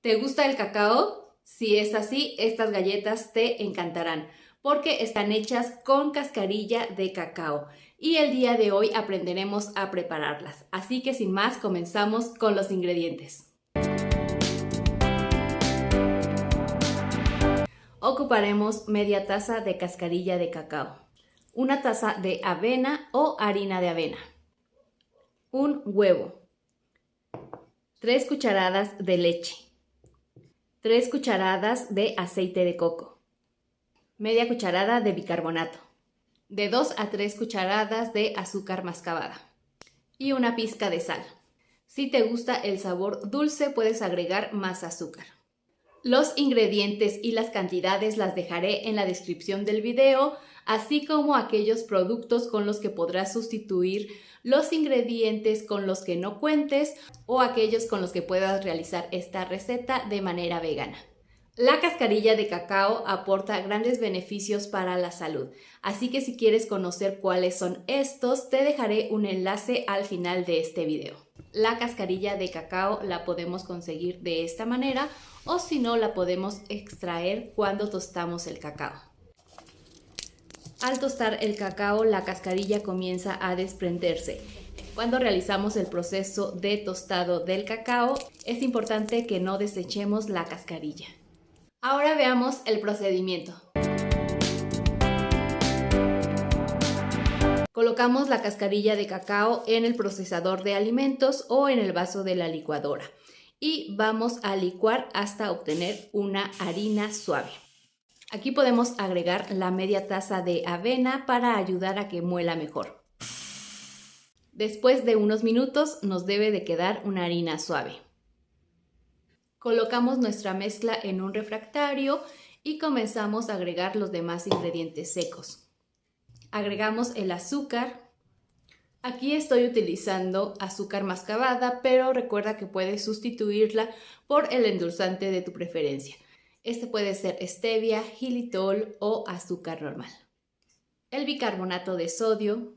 ¿Te gusta el cacao? Si es así, estas galletas te encantarán porque están hechas con cascarilla de cacao y el día de hoy aprenderemos a prepararlas. Así que sin más, comenzamos con los ingredientes. Ocuparemos media taza de cascarilla de cacao, una taza de avena o harina de avena, un huevo, 3 cucharadas de leche, 3 cucharadas de aceite de coco, media cucharada de bicarbonato, de 2 a 3 cucharadas de azúcar mascabada y una pizca de sal. Si te gusta el sabor dulce, puedes agregar más azúcar. Los ingredientes y las cantidades las dejaré en la descripción del video, así como aquellos productos con los que podrás sustituir los ingredientes con los que no cuentes o aquellos con los que puedas realizar esta receta de manera vegana. La cascarilla de cacao aporta grandes beneficios para la salud, así que si quieres conocer cuáles son estos, te dejaré un enlace al final de este video. La cascarilla de cacao la podemos conseguir de esta manera o si no la podemos extraer cuando tostamos el cacao. Al tostar el cacao, la cascarilla comienza a desprenderse. Cuando realizamos el proceso de tostado del cacao, es importante que no desechemos la cascarilla. Ahora veamos el procedimiento. Colocamos la cascarilla de cacao en el procesador de alimentos o en el vaso de la licuadora y vamos a licuar hasta obtener una harina suave. Aquí podemos agregar la media taza de avena para ayudar a que muela mejor. Después de unos minutos nos debe de quedar una harina suave. Colocamos nuestra mezcla en un refractario y comenzamos a agregar los demás ingredientes secos. Agregamos el azúcar. Aquí estoy utilizando azúcar mascabada, pero recuerda que puedes sustituirla por el endulzante de tu preferencia. Este puede ser stevia, xilitol o azúcar normal. El bicarbonato de sodio,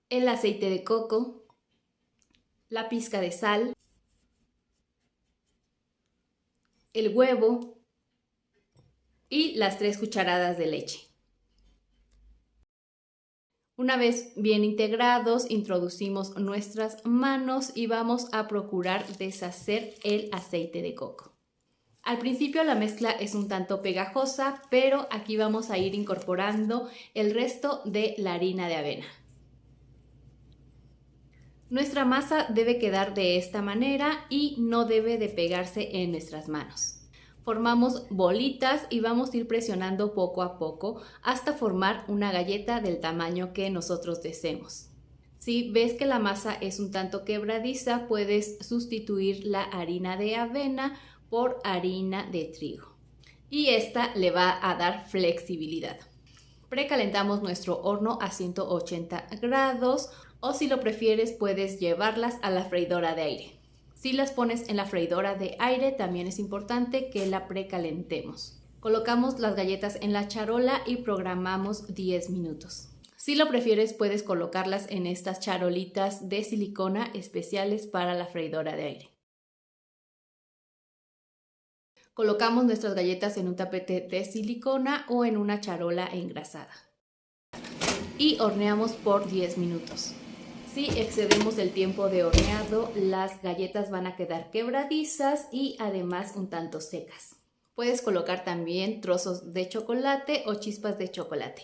el aceite de coco, la pizca de sal, el huevo y las 3 cucharadas de leche. Una vez bien integrados, introducimos nuestras manos y vamos a procurar deshacer el aceite de coco. Al principio la mezcla es un tanto pegajosa, pero aquí vamos a ir incorporando el resto de la harina de avena. Nuestra masa debe quedar de esta manera y no debe de pegarse en nuestras manos. Formamos bolitas y vamos a ir presionando poco a poco hasta formar una galleta del tamaño que nosotros deseemos. Si ves que la masa es un tanto quebradiza, puedes sustituir la harina de avena por harina de trigo y esta le va a dar flexibilidad. Precalentamos nuestro horno a 180 grados o si lo prefieres puedes llevarlas a la freidora de aire. Si las pones en la freidora de aire, también es importante que la precalentemos. Colocamos las galletas en la charola y programamos 10 minutos. Si lo prefieres, puedes colocarlas en estas charolitas de silicona especiales para la freidora de aire. Colocamos nuestras galletas en un tapete de silicona o en una charola engrasada y horneamos por 10 minutos. Si excedemos el tiempo de horneado, las galletas van a quedar quebradizas y además un tanto secas. Puedes colocar también trozos de chocolate o chispas de chocolate.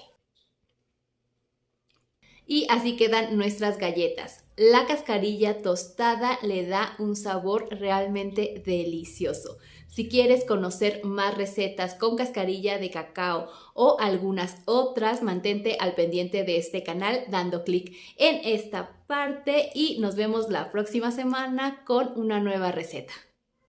Y así quedan nuestras galletas. La cascarilla tostada le da un sabor realmente delicioso. Si quieres conocer más recetas con cascarilla de cacao o algunas otras, mantente al pendiente de este canal dando clic en esta parte y nos vemos la próxima semana con una nueva receta.